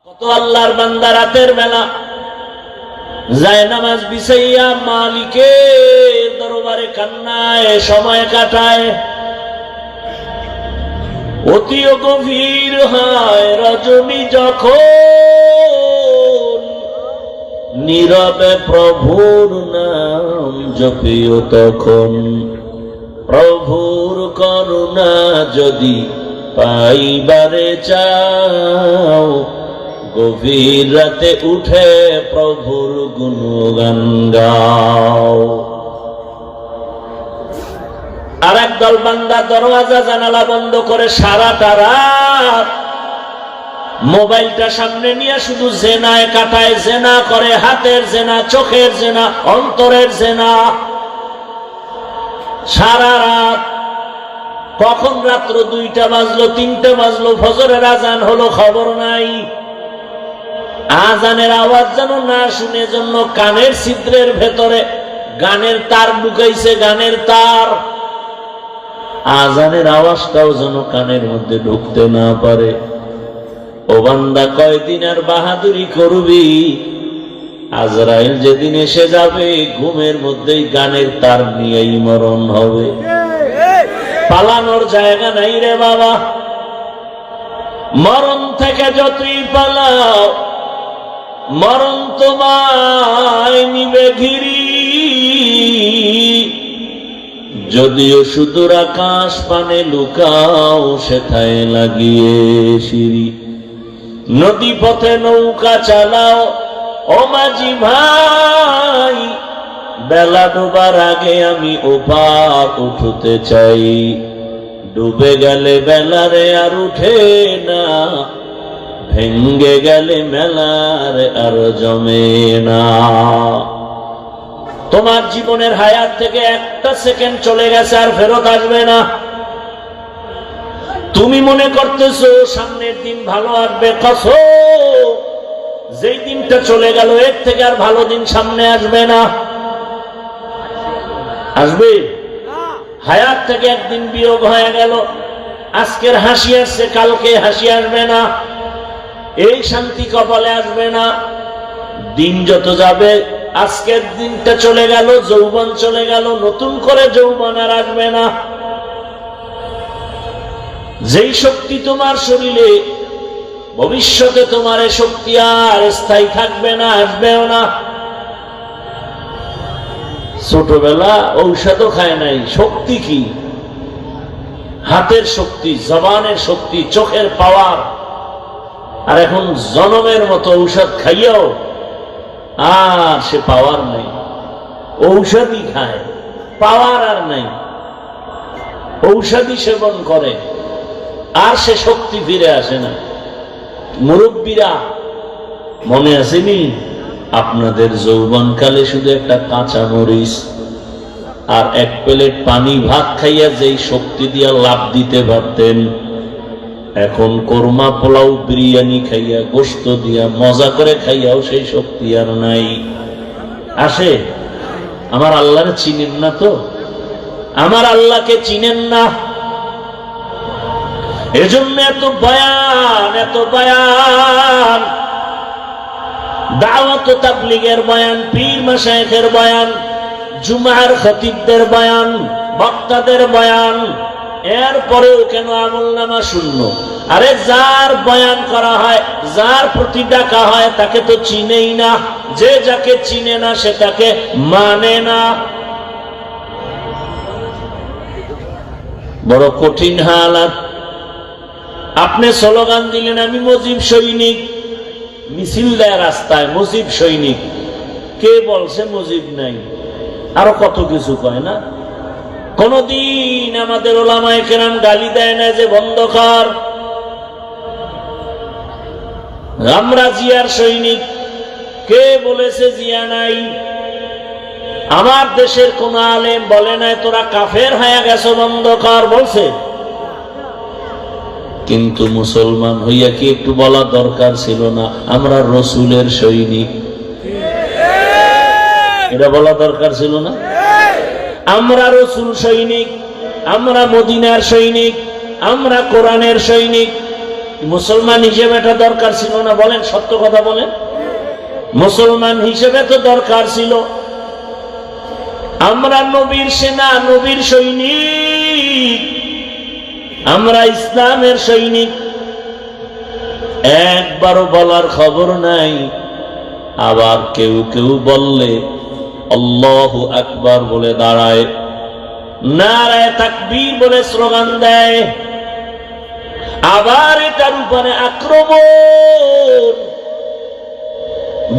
কত আল্লাহর বান্দা রাতের বেলা যায় নামাজ বিছাইয়া মালিকের দরবারে কান্নায় সময় কাটায়। অতি গভীর হয় রজনী যখন নীরবে প্রভুর নাম জপিও তখন। প্রভুর করুণা যদি পাইবারে চাও গভীর রাতে উঠে প্রভুর গুণগান গাও। আর একদল বান্দা দরওয়াজা জানালা বন্ধ করে সারাটা রাত মোবাইলটা সামনে নিয়ে শুধু জেনায় কাটায়, জেনা করে, হাতের জেনা, চোখের জেনা, অন্তরের জেনা। সারা রাত কখন রাত্র 2টা বাজলো, 3টা বাজলো, ফজরের আজান হলো খবর নাই। আজানের আওয়াজ যেন না শুনে জন্য কানের ছিদ্রের ভেতরে গানের তার ঢুকাইছে, গানের তার। আজানের আওয়াজটাও যেন কানের মধ্যে ঢুকতে না পারে। ও বান্দা, কয়দিন আর বাহাদুরি করবি? আজরাইল যেদিন এসে যাবে ঘুমের মধ্যেই গানের তার নিয়েই মরণ হবে। পালানোর জায়গা নাই রে বাবা। মরণ থেকে যতই পালাও মরণ তোমায় নিবে ঘিরি। যদিও সুদূর আকাশ পানে লুকাও সেথায় লাগিয়ে সিঁড়ি। নদী পথে নৌকা চালাও ও মাঝি ভাই, বেলা ডুবার আগে আমি ওপার উঠতে চাই। ডুবে গেলে বেলারে আর উঠে না, ভেঙ্গে গেলে মেলার আর জমে না। তোমার জীবনের হায়াত থেকে একটা সেকেন্ড চলে গেছে, আর ফেরত আসবে না। তুমি মনে করতেছো সামনের দিন ভালো আসবে, কসম যেই দিনটা চলে গেল এর থেকে আর ভালো দিন সামনে আসবে না। আসবে? হায়াত থেকে একদিন বিয়োগ হয়ে গেল, আজকের হাসি আসছে, কালকে হাসি আসবে না। এই শান্তি কপালে আসবে না। দিন যত যাবে, আজকের দিনটা চলে গেল, যৌবন চলে গেল, নতুন করে যৌবন আর আসবে না। যেই শক্তি তোমার শরীরে, ভবিষ্যতে তোমার এই শক্তি আর স্থায়ী থাকবে না, আসবেও না। ছোটবেলা ঔষধও খায় নাই, শক্তি কি? হাতের শক্তি, জবানের শক্তি, চোখের পাওয়ার। আর এখন জনমের মতো ঔষধ খাইয়াও আর সে পাওয়ার নাই। ঔষধই খায়, পাওয়ার আর নাই। ঔষধি সেবন করে আর সে শক্তি ফিরে আসে না। মুরব্বীরা মনে আসেনি আপনাদের যৌবনকালে শুধু একটা কাঁচা মরিচ আর 1 প্লেট পানি ভাত খাইয়া যেই শক্তি দিয়া লাভ দিতে পারতেন, এখন কোরমা পোলাও বিরিয়ানি খাইয়া, গোশত দিয়া মজা করে খাইয়াও সেই শক্তি আর নাই। আসে? আমার আল্লাহরে চিনেন না তো? আমার আল্লাহকে চিনেন না। এজন্য এত বয়ান, এত বয়ান, দাওয়াত ও তাবলীগের বয়ান, পীর মাশায়েখের বয়ান, জুমার খতিবদের বয়ান, বক্তাদের বয়ান। এরপরেও কেন আমলনামা শূন্য? আরে যার বয়ান করা হয়, যার প্রতি ডাকা হয় তাকে তো চিনেই না। যে যাকে চিনে না সে তাকে মানে না। বড় কঠিন হালাত। আপনি স্লোগান দিলেন আমি মুজিব সৈনিক, মিছিল দেয় রাস্তায় মুজিব সৈনিক। কে বলছে মুজিব নাই? আরো কত কিছু কয় না। কোনদিন আমাদের ওলামায়ে কেরাম গালি দেয় না যে বন্ধ কর। আমরা জিয়ার সৈনিক। কে বলেছে জিয়া নাই? আমার দেশের কোন আলেম বলে নাই তোরা কাফের হয়ে গেছো, বন্ধ কর, বলছে? কিন্তু মুসলমান হইয়া কি একটু বলা দরকার ছিল না আমরা রসুলের সৈনিক? এটা বলা দরকার ছিল না? আমরা রসুল সৈনিক, আমরা মদিনার সৈনিক, আমরা কোরআনের সৈনিক। মুসলমান হিসেবে এটা দরকার ছিল না? বলেন, সত্য কথা বলেন। মুসলমান হিসেবে তো দরকার ছিল। আমরা নবীর সেনা, নবীর সৈনিক, আমরা ইসলামের সৈনিক। একবারও বলার খবর নাই। আবার কেউ কেউ বললে আল্লাহু আকবার বলে দাঁড়ায়, নারায়ে তাকবীর বলে স্লোগান দেয়, আবার এটার উপরে আক্রমণ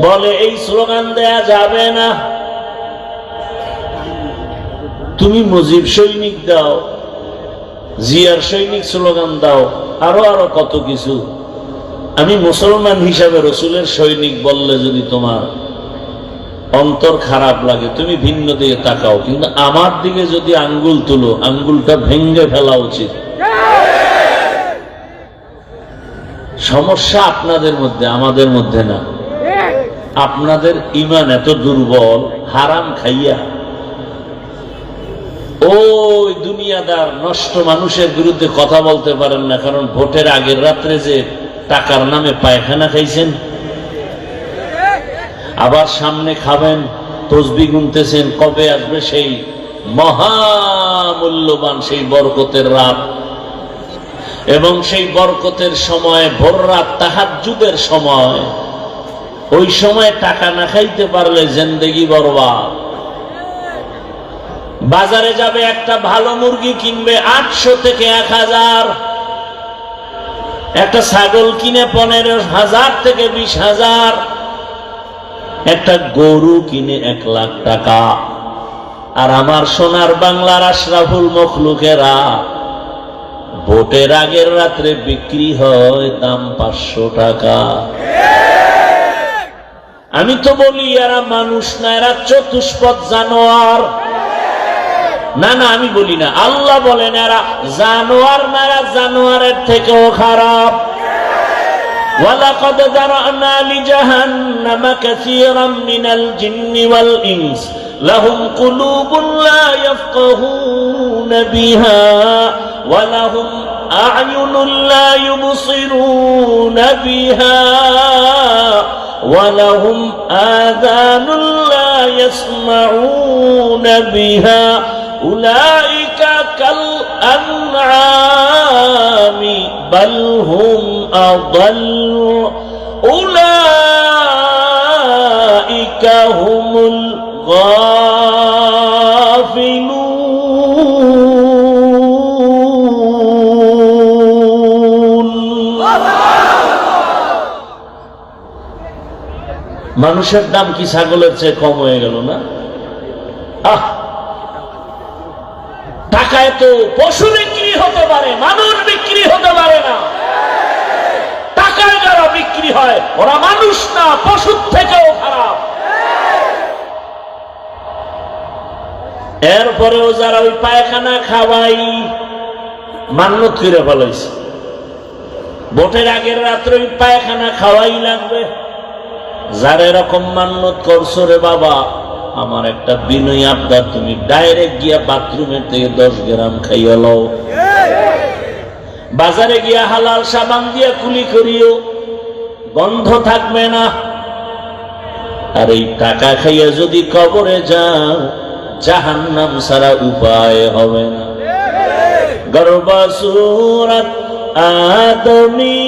বলে এই স্লোগান দেয়া যাবে না। তুমি মুজিব সৈনিক দাও, জিয়ার সৈনিক স্লোগান দাও, আরো আরো কত কিছু। আমি মুসলমান হিসাবে রসুলের সৈনিক বললে যদি তোমার অন্তর খারাপ লাগে, তুমি ভিন্ন দিকে তাকাও, কিন্তু আমার দিকে যদি আঙ্গুল তুলো, আঙ্গুলটা ভেঙ্গে ফেলা উচিত। সমস্যা আপনাদের মধ্যে, আমাদের মধ্যে না। আপনাদের ঈমান এত দুর্বল, হারাম খাইয়া ওই দুনিয়াদার নষ্ট মানুষের বিরুদ্ধে কথা বলতে পারেন না, কারণ ভোটের আগের রাত্রে যে টাকার নামে পায়খানা খাইছেন, আবার সামনে খাবেন, তসবিহ গুনতেছেন, কবে আসবে সেই মহামূল্যবান সেই বরকতের রাত, এবং সেই বরকতের সময় ভোর রাত তাহাজ্জুদের সময়, ওই সময় টাকা না খাইতে পারলে জিন্দেগি বরবাদ। বাজারে যাবে, একটা ভালো মুরগি কিনবে 800 থেকে 1000, একটা ছাগল কিনে 15,000 থেকে 20,000, একটা গরু কিনে 1 লাখ টাকা। আর আমার সোনার বাংলার আশরাফুল মখলুকেরা ভোটের আগের রাত্রে বিক্রি হয় দাম 500 টাকা। আমি তো বলি এরা মানুষ না, এরা চতুষ্পদ জানোয়ার। না না, আমি বলি না, আল্লাহ বলেন এরা জানোয়ার না, এরা জানোয়ারের থেকেও খারাপ। ওয়ালাকাদ যারানা লিজাহান্নামা কাসীরাম মিনাল জিন্নি ওয়াল ইনস লাহুম কুলুবুন লা ইয়াফকাহুনা বিহা ওয়া লাহুম আ'য়ুনুন লা ইউবসিরুনা বিহা ওয়া লাহুম আযানুন লা ইয়াসমাউনা বিহা উলাইকা কাল আনআমি বাল হুম আযাল্লু উলাইকা হুমুল গাফিলুন। মানুষের দাম কি ছাগলের চেয়ে কম হয়ে গেল না? টাকায় তো পশু বিক্রি হতে পারে, মানুষ বিক্রি হতে পারে না। টাকায় যারা বিক্রি হয় ওরা মানুষ না, পশুর থেকেও খারাপ। এরপরেও যারা ওই পায়খানা খাওয়াই মান্যত করে ফেলাইছে, ভোটের আগের রাত্রে ওই পায়খানা খাওয়াই লাগবে। যারা এরকম মান্যত করছো, রে বাবা, আমার একটা বিনয় আবদার, তুমি ডাইরেক্ট গিয়া বাথরুমের থেকে 10 গ্রাম খাইয়া লও, বাজারে গিয়া হালাল সাবান দিয়া কুলি করিও, গন্ধ থাকবে না। আর এই টাকা খাইয়া যদি কবরে যাও, জাহান্নাম ছাড়া উপায় হবে না। গর্বাসুরাত আদমি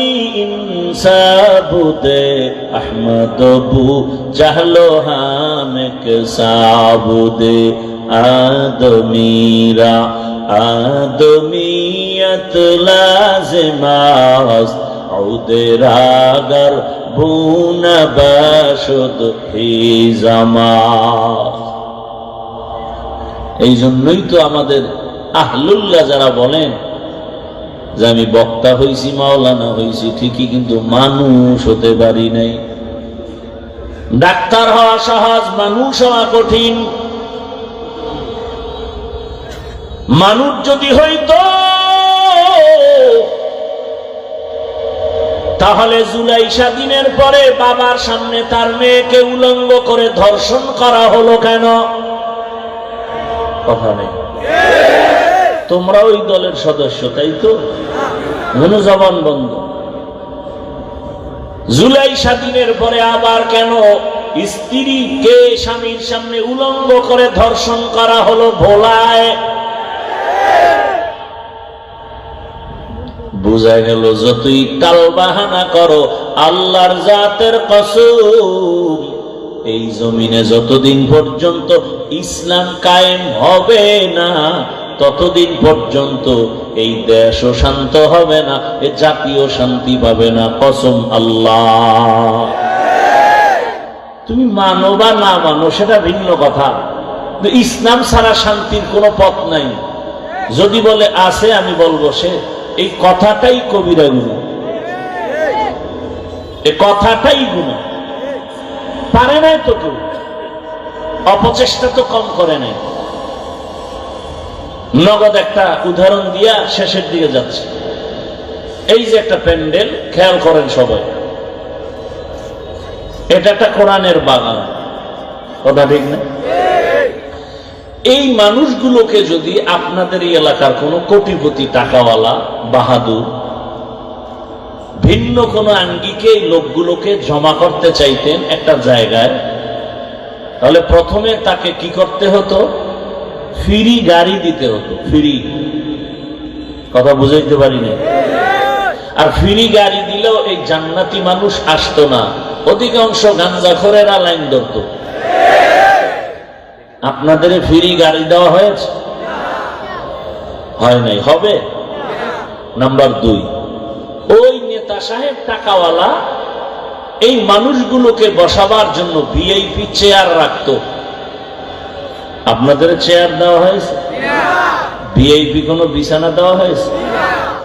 ইনসাবুদে আহমদ বু জাহলো হামেক সাবুদে আদমিরা আদমিয়ত লাজিমাস উদেরাগর বুনা বাশুদ হি জামাস। এই জন্যই তো আমাদের আহলুল্লাহ যারা বলেন যে আমি বক্তা হইছি, মাওলানা হইছি ঠিকই, কিন্তু মানুষ হতে পারি নাই। ডাক্তার হওয়া সহজ, মানুষ হওয়া কঠিন। মানুষ যদি হইতো তাহলে জুলাই স্বাধীনের পরে বাবার সামনে তার মেয়েকে উলঙ্গ করে ধর্ষণ করা হলো কেন? কথা নেই। তোমরা ওই দলের সদস্য, তাই তো? জবান বন্ধ। জুলাই স্বাধীনের পরে আবার কেন স্ত্রীকে স্বামীর সামনে উলঙ্গ করে ধর্ষণ করা হলো ভোলায়? বুঝা গেল যতই টালবাহানা করো, আল্লাহর জাতের কসম, এই জমিনে যতদিন পর্যন্ত ইসলাম কায়েম হবে না, ততদিন পর্যন্ত এই দেশও শান্ত হবে না, এ জাতীয় শান্তি পাবে না। কসম আল্লাহ। তুমি মানো বা না মানো সেটা ভিন্ন কথা, ইসলাম ছাড়া শান্তির কোনো পথ নাই। যদি বলে আছে, আমি বলবো সে এই কথাটাই কবিরা গুনাহ, এই কথাটাই গুনাহ। পারে নাই তো কেউ, অপচেষ্টা তো কম করে নাই। নগদ একটা উদাহরণ দিয়া শেষের দিকে যাচ্ছে। এই যে একটা প্যান্ডেল, খেয়াল করেন সবাই, এটা একটা কোরআনের বাগান, কথা ঠিক না? এই মানুষগুলোকে যদি আপনাদের এই এলাকার কোন কোটিপতি টাকাওয়ালা বাহাদুর ভিন্ন কোন আঙ্গিকে এই লোকগুলোকে জমা করতে চাইতেন একটা জায়গায়, তাহলে প্রথমে তাকে কি করতে হতো? ফ্রি গাড়ি দিতে হতো। ফ্রি, কথা বুঝাইতে পারি না। আর ফ্রি গাড়ি দিলেও এই জান্নাতি মানুষ আসতো না, অধিকাংশ গাঞ্জাখোরেরা লাইন ধরত। আপনাদের ফ্রি গাড়ি দেওয়া হয়েছে? হয় নাই, হবে। নাম্বার 2, ওই নেতা সাহেব টাকাওয়ালা এই মানুষগুলোকে বসাবার জন্য ভিআইপি চেয়ার রাখতো। আপনাদের চেয়ার দেওয়া হয়েছে? ভিআইপি কোনো বিছানা দেওয়া হয়েছে?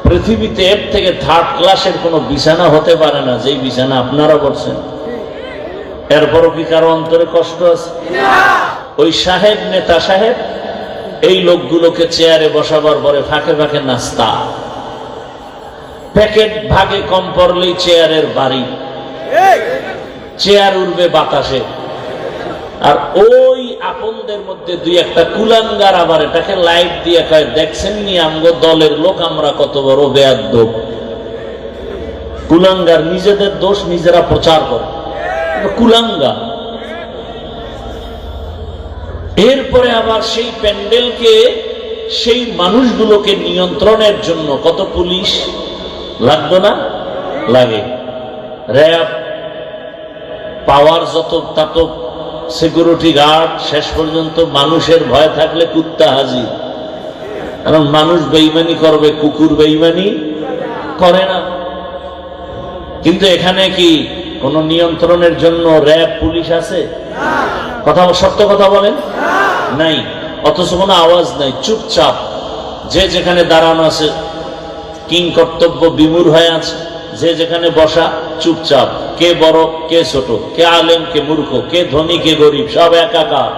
পৃথিবীতে এর থেকে 3rd ক্লাসের কোনো বিছানা হতে পারে না, যেই বিছানা আপনারা করছেন। এরপরও কি কারো অন্তরে কষ্ট আছে? ওই সাহেব, নেতা সাহেব এই লোকগুলোকে চেয়ারে বসাবার পরে ফাঁকে ফাঁকে নাস্তা, প্যাকেট ভাগে কম পড়লেই চেয়ারের বাড়ি, চেয়ার উড়বে বাতাসে। আর ওই আপনদের মধ্যে 2-1টা কুলাঙ্গার আবার এটাকে লাইট দিয়ে কয়, দেখছেন নি আমগো দলের লোক আমরা কত বড় বেয়াদব। কুলাঙ্গার, নিজেদের দোষ নিজেরা প্রচার করে, কুলাঙ্গার। এরপরে আবার সেই প্যান্ডেলকে, সেই মানুষগুলোকে নিয়ন্ত্রণের জন্য কত পুলিশ লাগতো না? লাগে। র্যাব, পাওয়ার যত তত সিকিউরিটি গার্ড, শেষ পর্যন্ত মানুষের ভয় থাকলে কুত্তা হাজির। কারণ মানুষ বেঈমানি করবে, কুকুর বেঈমানি করে না। কিন্তু এখানে কি কোন নিয়ন্ত্রণের জন্য র্যাব, পুলিশ আছে? কথা, সত্য কথা বলেন, নাই। অথচ কোনো আওয়াজ নাই, চুপচাপ যে যেখানে দাঁড়ানো আছে কিং কর্তব্য বিমূঢ় হয়ে আছে, যে যেখানে বসা চুপচাপ। কে বড় কে ছোট, কে আলেম কে মূর্খ, কে ধনী কে গরিব, সব একাকার।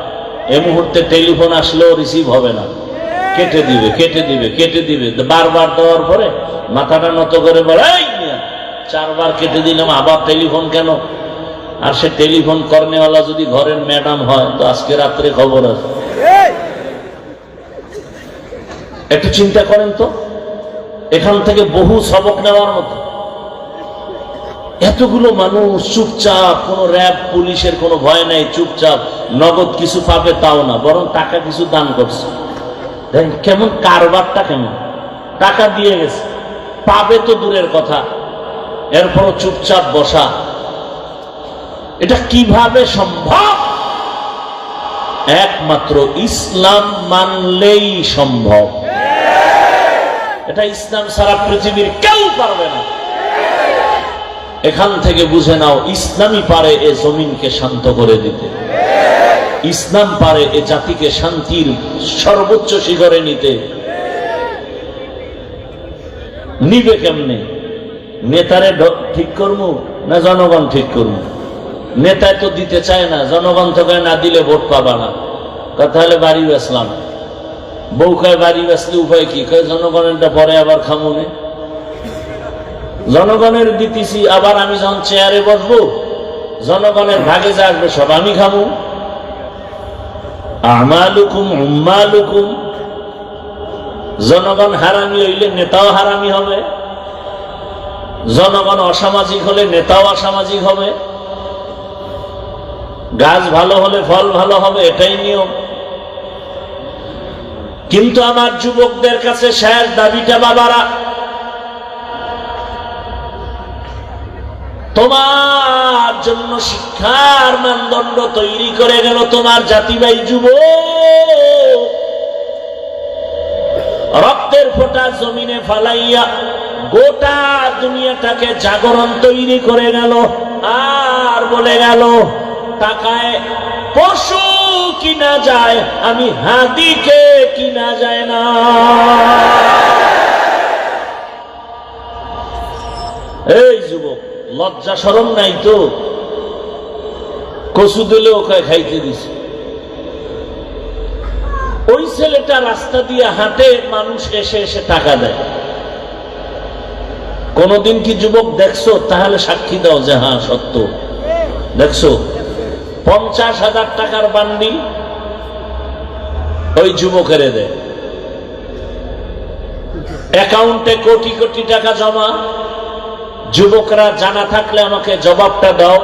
এই মুহূর্তে টেলিফোন আসলেও রিসিভ হবে না, কেটে দিবে, কেটে দিবে, কেটে দিবে। বারবার দেওয়ার পরে মাথাটা নত করে বলে, 4 বার কেটে দিলাম, আবার টেলিফোন কেন? আর সে টেলিফোন কর্নেওয়ালা যদি ঘরের ম্যাডাম হয় তো আজকে রাত্রে খবর আছে। একটু চিন্তা করেন তো, এখান থেকে বহু সবক নেওয়ার মতো। এতগুলো মানুষ চুপচাপ, কোন র্যাব পুলিশের কোনো ভয় নাই, চুপচাপ। নগদ কিছু পাবে তাও না, বরং টাকা কিছু দান করছে। দেখেন কেমন কারবারটা, কেমন টাকা দিয়ে গেছে, পাবে তো দূরের কথা, এরপরও চুপচাপ বসা। এটা কিভাবে সম্ভব? একমাত্র ইসলাম মানলেই সম্ভব। এটা ইসলাম সারা পৃথিবীর কেউ পারবে না। এখান থেকে বুঝে নাও, ইসলামই পারে এ জমিনকে শান্ত করে দিতে, ইসলাম পারে এ জাতিকে শান্তির সর্বোচ্চ শিখরে নিতে। নিবে কেমনে? নেতারে ঠিক করবো না জনগণ ঠিক করবো? নেতায় তো দিতে চায় না, জনগণ তো না দিলে ভোট পাবা না। তাহলে বাড়ি বেচলাম, বউ কয় বাড়ি বেচলে উপায় কি? কয় জনগণেরটা পরে আবার খামুনে। জনগণের দিতেছি, আবার আমি যখন চেয়ারে বসবো জনগণের ভাগে যা আসবে সব আমি খামু। আমালুকুম উম্মালুকুম। জনগণ হারামি হইলে নেতাও হারামি হবে, জনগণ অসামাজিক হলে নেতাও অসামাজিক হবে, গাছ ভালো হলে ফল ভালো হবে, এটাই নিয়ম। কিন্তু আমার যুবকদের কাছে শেষ দাবিটা, বাবারা, তোমার জন্য শিক্ষার মানদণ্ড তৈরি করে গেল তোমার জাতিভাই যুবক, রক্তের ফোঁটা জমিনে ফালাইয়া গোটা দুনিয়াটাকে জাগরণ তৈরি করে গেল। আর বলে গেল টাকায় পশু কিনা যায়, আমি হাদিকে কিনা যায় না। এই যুবক, লজ্জা শরম নাই তো? কচু দিলে ওকে খাইতে দিছে। ওই ছেলেটা রাস্তা দিয়ে হাঁটে, মানুষ এসে এসে টাকা দেয়। কোনদিন কি যুবক দেখছো? তাহলে সাক্ষী দাও যে হ্যাঁ সত্য দেখছো। 50,000 টাকার বান্ডি ওই যুবকের দেয়, অ্যাকাউন্টে কোটি কোটি টাকা জমা। যুবকরা জানা থাকলে আমাকে জবাবটা দাও,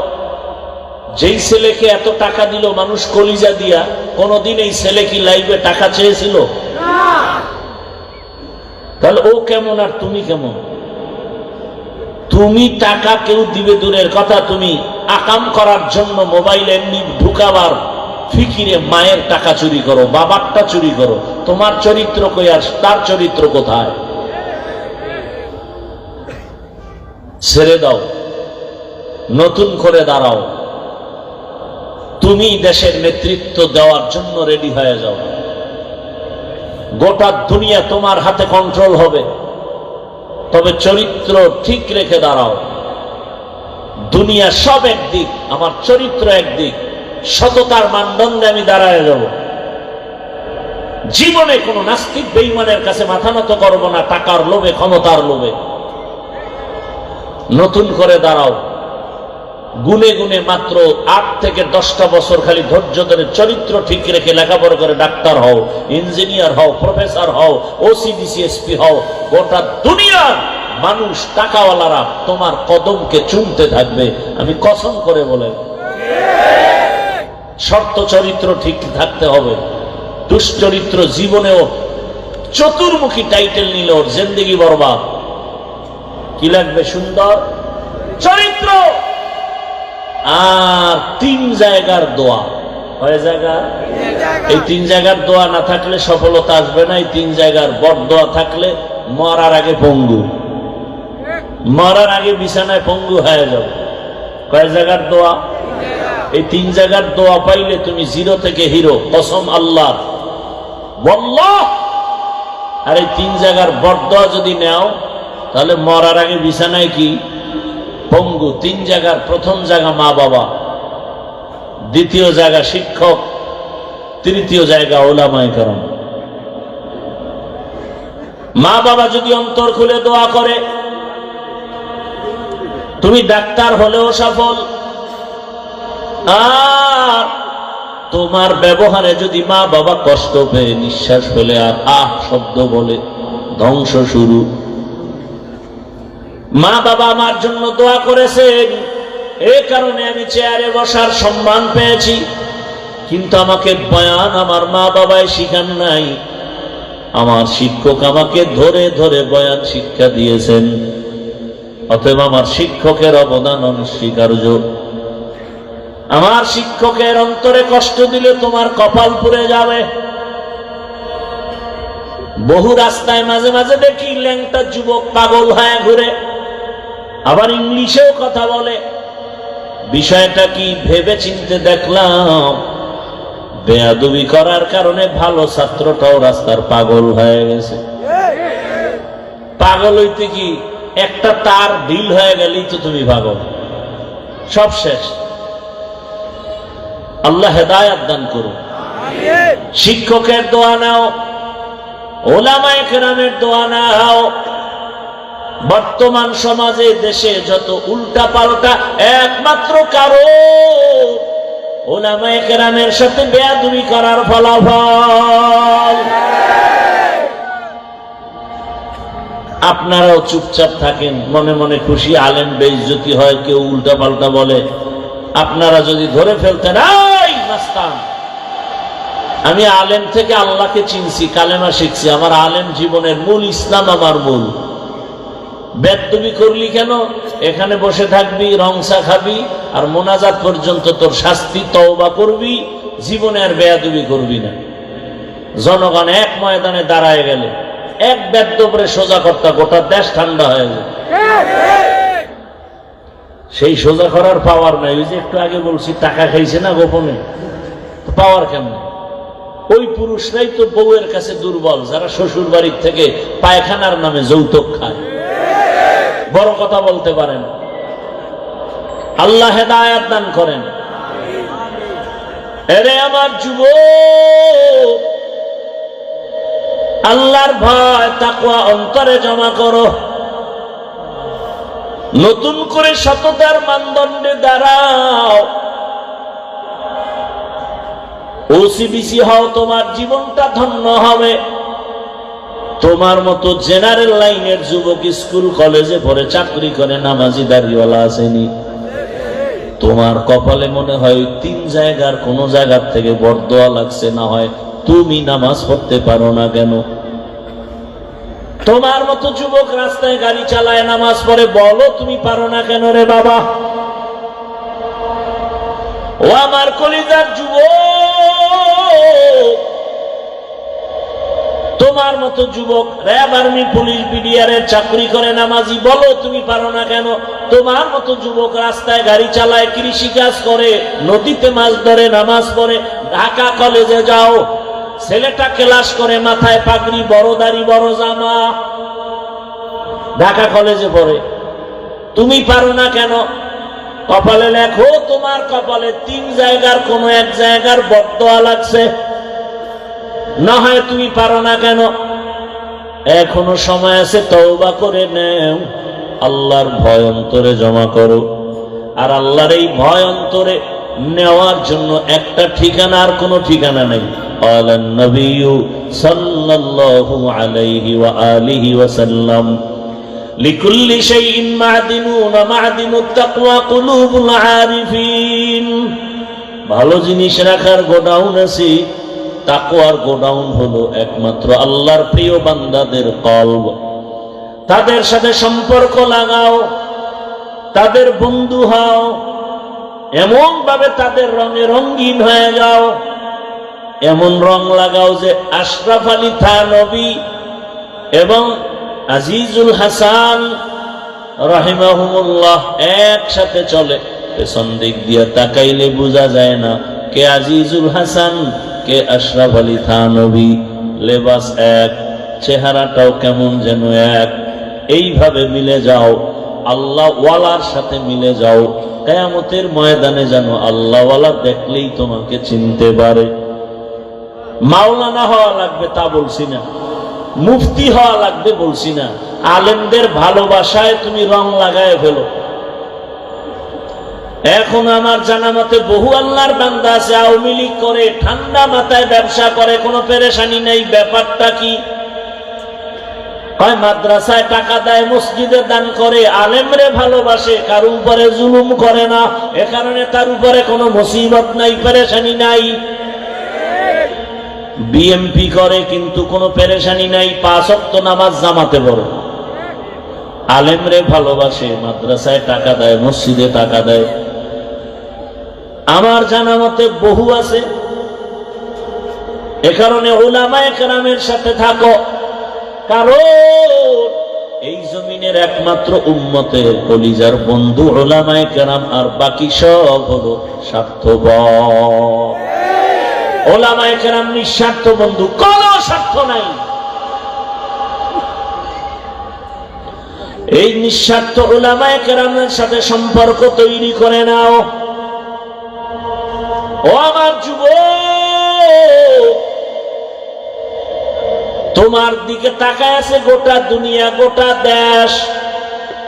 যেই ছেলেকে এত টাকা দিল মানুষ কলিজা দিয়া, কোনদিন এই ছেলে কি লাইভে টাকা চেয়েছিল? তাহলে ও কেমন আর তুমি কেমন? তুমি টাকা কেউ দিবে দূরের কথা, তুমি আকাম করার জন্য মোবাইলে এমনি ঢুকাবার ফিকিরে মায়ের টাকা চুরি করো, বাবারটা চুরি করো। তোমার চরিত্র কই আর তার চরিত্র কোথায়? ছেড়ে দাও, নতুন করে দাঁড়াও। তুমি দেশের নেতৃত্ব দেওয়ার জন্য রেডি হয়ে যাও। গোটা দুনিয়া তোমার হাতে কন্ট্রোল হবে, তবে চরিত্র ঠিক রেখে দাঁড়াও। দুনিয়া সব একদিক, আমার চরিত্র একদিক। সততার মানদণ্ডে আমি দাঁড়ায় যাব। জীবনে কোন নাস্তিক বেঈমানের কাছে মাথা নত করবো না, টাকার লোভে, ক্ষমতার লোভে। নতুন করে দাঁড়াও। গুনে গুনে মাত্র 8 থেকে 10টা বছর খালি ধৈর্য ধরে চরিত্র ঠিক রেখে লেখাপড়া করে ডাক্তার হও, ইঞ্জিনিয়ার হও, প্রফেসর হও, ওসিডিসিএসপি হও। গোটা দুনিয়ার মানুষ, টাকাওয়ালারা তোমার কদমকে চুমতে থাকবে, আমি কসম করে বলে। শর্ত চরিত্র ঠিক থাকতে হবে। দুশ্চরিত্র জীবনেও চতুর্মুখী টাইটেল নিল, ওর জিন্দেগি বরবাদ। কি লাগবে? সুন্দর চরিত্র আর 3 জায়গার দোয়া। কয় জায়গা? এই 3 জায়গার দোয়া না থাকলে সফলতা আসবে না। এই 3 জায়গার বড় দোয়া থাকলে মরার আগে পঙ্গু, মরার আগে বিছানায় পঙ্গু হয়ে যাবে। কয় জায়গার দোয়া? এই 3 জায়গার দোয়া পাইলে তুমি 0 থেকে হিরো, কসম আল্লাহ ওয়াল্লাহ। আর এই 3 জায়গার বড় দোয়া যদি নাও, তাহলে মরার আগে বিছানায় কি পঙ্গু। 3 জায়গার প্রথম জায়গা মা বাবা, দ্বিতীয় জায়গা শিক্ষক, তৃতীয় জায়গা উলামায়ে কেরাম। মা বাবা যদি অন্তর খুলে দোয়া করে, তুমি ডাক্তার হলেও সফল। আর তোমার ব্যবহারে যদি মা বাবা কষ্ট পেয়ে, নিঃশ্বাস ফেলে আর আহ শব্দ বলে, ধ্বংস শুরু। মা বাবা আমার জন্য দোয়া করেছেন, এই কারণে আমি চেয়ারে বসার সম্মান পেয়েছি। কিন্তু আমাকে বয়ান আমার মা বাবাই শিখান নাই। আমার শিক্ষক আমাকে ধরে ধরে বয়ান শিক্ষা দিয়েছেন। অতএব আমার শিক্ষকের অবদান অনস্বীকার্য। আমার শিক্ষকের অন্তরে কষ্ট দিলে তোমার কপাল পুড়ে যাবে। বহু রাস্তায় মাঝে মাঝে দেখি ল্যাংটা যুবক পাগল হয়ে ঘুরে, আবার ইংলিশেও কথা বলে। বিষয়টা কি ভেবে চিনতে দেখলাম, বেয়াদবি করার কারণে ভালো ছাত্রটাও রাস্তার পাগল হয়ে গেছে। পাগল হইতে কি একটা তার ঢিল হয়ে গেলেই তো তুমি পাগল, সব শেষ। আল্লাহ হেদায়েত দান করুন। শিক্ষকের দোয়া নাও, ওলামায়ে কেরামের দোয়া নাও। বর্তমান সমাজে, দেশে যত উল্টা পাল্টা, একমাত্র কারণ ওলামায়ে কেরামের সাথে বেয়াদবি করার ফলাফল। আপনারাও চুপচাপ থাকেন, মনে মনে খুশি, আলেম বেইজ্জতি হয়, কেউ উল্টা পাল্টা বলে। আপনারা যদি ধরে ফেলতেন, এই মাস্তান, আমি আলেম থেকে আল্লাহকে চিনছি, কালেমা শিখছি, আমার আলেম জীবনের মূল, ইসলাম আমার মূল, বেদবি করলি কেন? এখানে বসে থাকবি, রংসা খাবি, আর মোনাজাত পর্যন্ত তোর শাস্তি, তওবা করবি, জীবনে আর বেয়াদবি করবি না। জনগণ এক ময়দানে দাঁড়ায় গেলে এক বেদবরে সোজা করতে গোটা দেশ ঠান্ডা হয়ে যায়। সেই সোজা করার পাওয়ার নাই। ওই যে একটু আগে বলছি, টাকা খাইছে না গোপনে, পাওয়ার কেমন? ওই পুরুষরাই তো বউয়ের কাছে দুর্বল, যারা শ্বশুর বাড়ির থেকে পায়খানার নামে যৌতুক খায়, বড় কথা বলতে পারেন। আল্লাহ হেদায়েত দান করেন। এরে আমার যুবক, আল্লাহর ভয় তাকওয়া অন্তরে জমা করো, নতুন করে সততার মানদণ্ডে দাঁড়াও, ওসিবিসি হও, তোমার জীবনটা ধন্য হবে। তোমার মতো জেনারেল লাইনের যুবক স্কুল কলেজে পড়ে চাকরি করে নামাজি দাড়িওয়ালা আসেনি। তোমার কপালে মনে হয় 3 জায়গার কোন জায়গার থেকে বরদোয়া লাগছে, না হয় তুমি নামাজ পড়তে পারো না কেন? তোমার মতো যুবক রাস্তায় গাড়ি চালায়, নামাজ পড়ে, বলো তুমি পারো না কেন রে বাবা? ও আমার কলিজার যুবক, তোমার মতো যুবক র্যাব, আর্মি, পুলিশ, বিডিআরের চাকরি করে, নামাজি, বলো তুমি পারো না কেন? তোমার মতো যুবক রাস্তায় গাড়ি চালায়, কৃষি কাজ করে, নদীতে মাছ ধরে, নামাজ পড়ে, ঢাকা কলেজে যাও, ছেলেটা ক্লাস করে, মাথায় পাগড়ি, বড় দাড়ি, বড় জামা, ঢাকা কলেজে পড়ে, তুমি পারো না কেন? কপালে লেখো, তোমার কপালে 3 জায়গার কোন এক জায়গার বরদোয়া লাগছে, না হয় তুমি পারো না কেন? এখনো সময় আছে, তওবা করে নেও, আল্লাহর ভয় অন্তরে জমা করো। আর আল্লাহর এই ভয় অন্তরে নেওয়ার জন্য একটা ঠিকানা, আর কোনো ঠিকানা নেই। আলান নবিয়্যু সাল্লাল্লাহু আলাইহি ওয়া আলিহি ওয়াসাল্লাম, লিকুল্লি শাইইন মা'দিনুন, মা'দিনুত তাকওয়া কুলুবুল আরিফিন। ভালো জিনিস রাখার গোডাউন আছে, তাকওয়ার গোডাউন হলো একমাত্র আল্লাহর প্রিয় বান্দাদের কলব। তাদের সাথে সম্পর্ক লাগাও, তাদের বন্ধু হও, এমন ভাবে তাদের রঙে রঙিন হয়ে যাও, এমন রং লাগাও যে আশরাফ আলী থানভী এবং আজিজুল হাসান রাহিমাহুমুল্লাহ একসাথে চলে, পেছন দিক দিয়ে তাকাইলে বোঝা যায় না কে আজিজুল হাসান, কে আশরাফ আলী থানভী। লেবাস এক, চেহারাটাও কেমন যেন এক। এইভাবে মিলে যাও, আল্লাহ ওয়ালার সাথে মিলে যাও। কিয়ামতের ময়দানে যেন আল্লাহ ওয়ালা দেখলেই তোমাকে চিনতে পারে। মাওলানা হওয়া লাগবে তা বলছি না, মুফতি হওয়া লাগবে বলছি না। আলেমদের ভালোবাসায় তুমি রং লাগায় ফেলো। এখন আমার জানা মতে বহু আল্লাহর বান্দা আছে, আওয়ামী লীগ করে, ঠান্ডা মাথায় ব্যবসা করে, কোনো পেরেশানি নেই। ব্যাপারটা কি? হয় মাদ্রাসায় টাকা দেয়, মসজিদে দান করে, আলেমরে ভালোবাসে, কারো উপরে জুলুম করে না, এ কারণে তার উপরে কোনো মুসিবত নাই, পেরেশানি নাই। বিএমপি করে কিন্তু কোনো পেরেশানি নাই, 5 ওয়াক্ত নামাজ জামাতে পড়ে, আলেমরে ভালোবাসে, মাদ্রাসায় টাকা দেয়, মসজিদে টাকা দেয়। আমার জানা মতে বহু আছে। এ কারণে উলামায়ে কেরামের সাথে থাকো, কারণ এই জমিনের একমাত্র উম্মতের কলিজার বন্ধু উলামায়ে কেরাম, আর বাকি সব হলো স্বার্থপর। উলামায়ে কেরাম নিঃস্বার্থ বন্ধু, কোনো স্বার্থ নাই। এই নিঃস্বার্থ উলামায়ে কেরামের সাথে সম্পর্ক তৈরি করে নাও। ও আমার যুবক, তোমার দিকে তাকায় আছে গোটা দুনিয়া, গোটা দেশ।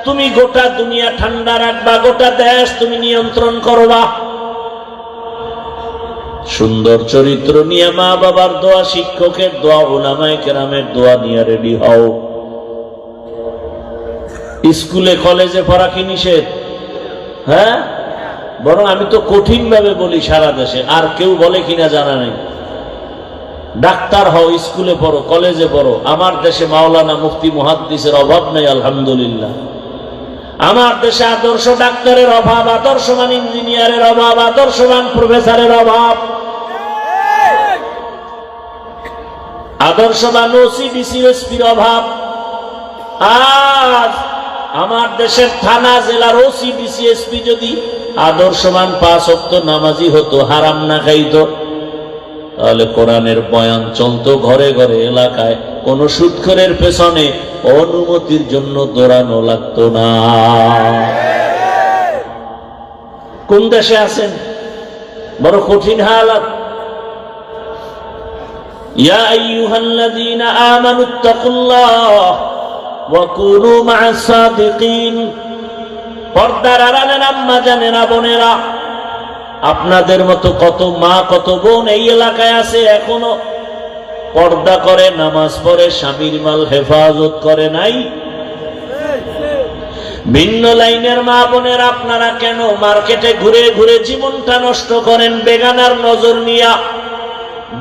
তুমি গোটা দুনিয়া ঠান্ডা রাখবা, গোটা দেশ তুমি নিয়ন্ত্রণ করবা। সুন্দর চরিত্র নিয়ে, মা বাবার দোয়া, শিক্ষকের দোয়া, উলামায়ে কেরামের দোয়া নিয়ে রেডি হও। স্কুলে কলেজে পড়া কি নিষেধ? হ্যাঁ, বরং আমি তো কঠিন ভাবে বলি সারা দেশে, আর কেউ বলে কিনা জানা নেই। ডাক্তার হও, স্কুলে পড়ো, কলেজে পড়ো। আমার দেশে মাওলানা মুফতি মুহাদ্দিসের অভাব নেই, আলহামদুলিল্লাহ। আমার দেশে আদর্শ ডাক্তারের অভাব, আদর্শবান ইঞ্জিনিয়ারের অভাব, আদর্শবান প্রফেসরের অভাব, আদর্শবান ওসি ডিসি এসপির অভাব। আজ আমার দেশের থানা জেলার ওসি ডিসি এসপি যদি আদর্শবান 5 ওয়াক্ত নামাজি হতো, হারাম না খাইতো, তাহলে কোরআনের বয়ান চলতো ঘরে ঘরে, এলাকায় কোন সুদখোরের পেছনে অনুমতির জন্য দৌড়ানো লাগতো না। কোন দেশে আছেন? বড় কঠিন হালাত। ইয়া আইয়ুহাল্লাযীনা আমানুত্তাকুল্লাহ ওয়া কুনু মা'আস সাদিকিন। পর্দার আড়ালের আম্মা জানেরা, বোনেরা, আপনাদের মতো কত মা কত বোন এই এলাকায় আছে, এখনো পর্দা করে, নামাজ পড়ে, স্বামীর মাল হেফাজত করে নাই। ভিন্ন লাইনের মা বোনের আপনারা কেন মার্কেটে ঘুরে ঘুরে জীবনটা নষ্ট করেন বেগানার নজর নিয়া?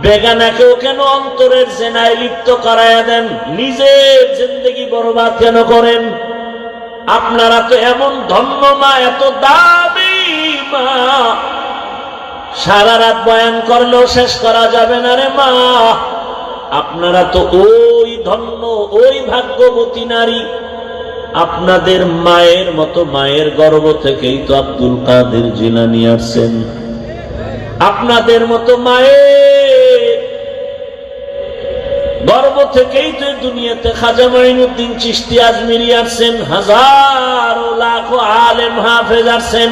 বেগানাকেও কেন অন্তরের জেনায় লিপ্ত করায়া দেন? নিজের জিন্দেগি বরবাদ কেন করেন? আপনারা তো এমন ধন্য মা, এত দামি মা, সারা রাত বয়ান করলেও শেষ করা যাবে না রে মা। আপনারা তো ওই ধন্য, ওই ভাগ্যবতী নারী। আপনাদের মায়ের মতো মায়ের গর্ভ থেকেই তো আব্দুল কাদের জিলানী আসছেন। আপনাদের মতো মায়ের গর্ভ থেকেই তো দুনিয়াতে খাজা মাইনুদ্দিন চিশতি আজমিরি আসছেন। হাজারো লাখো আলেম হাফেজ আসছেন।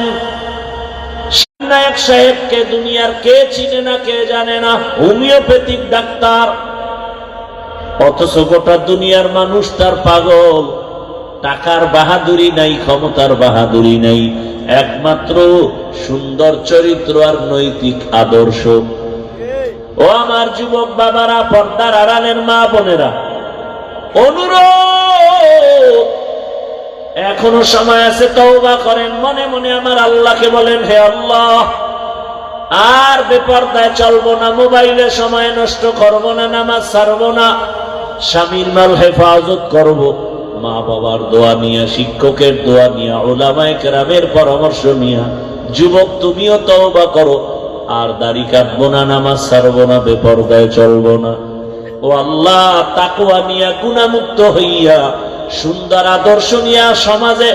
নায়ক সাহেবকে দুনিয়ার কে চিনে না, কে জানে না? হোমিওপ্যাথিক ডাক্তার, অথচ গোটা দুনিয়ার মানুষ তার পাগল। টাকার বাহাদুরি নাই, ক্ষমতার বাহাদুরি নাই, একমাত্র সুন্দর চরিত্র আর নৈতিক আদর্শ। ও আমার যুবক বাবারা, পর্দার আড়ালের মা বোনেরা, অনুরোধ, এখনো সময় আছে, তওবা করেন। মনে মনে আমার আল্লাহকে বলেন, হে আল্লাহ, আর বেপর্দায় চলবো না, মোবাইলে সময় নষ্ট করবো না, নামাজ ছাড়বো না, স্বামীর মাল হেফাজত করব, মা বাবার দোয়া নিয়ে, শিক্ষকের দোয়া নিয়ে, উলামায়ে কেরামের পরামর্শ নিয়ে। যুবক, তুমিও তওবা করো, আর দাড়ি কাটবো না, নামাজ ছাড়বো না, বেপর্দায় চলবো না। ও আল্লাহ, তাকওয়া নিয়ে, গুনাহমুক্ত হইয়া, সুন্দর আদর্শ নিয়ে সমাজে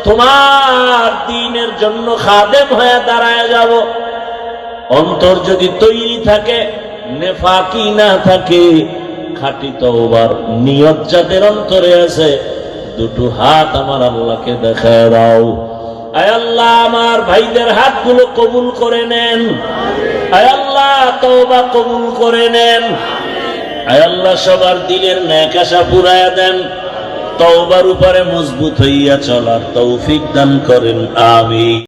তোমার দ্বীনের জন্য খাদেম হয়ে দাঁড়ায় যাব। অন্তর যদি তৈরি থাকে, নেফাকি না থাকে, খাঁটি তওবার নিয়ত যাদের অন্তরে আছে, দুটো হাত আমার আল্লাহকে দেখায় দাও। আয় আল্লাহ, আমার ভাইদের হাতগুলো কবুল করে নেন। আয় আল্লাহ, তওবা কবুল করে নেন। আয় আল্লাহ, সবার দিলের নেক আশা পুরায়া দেন। তওবার উপরে মজবুত হইয়া চলার তৌফিক দান করেন, আমিন।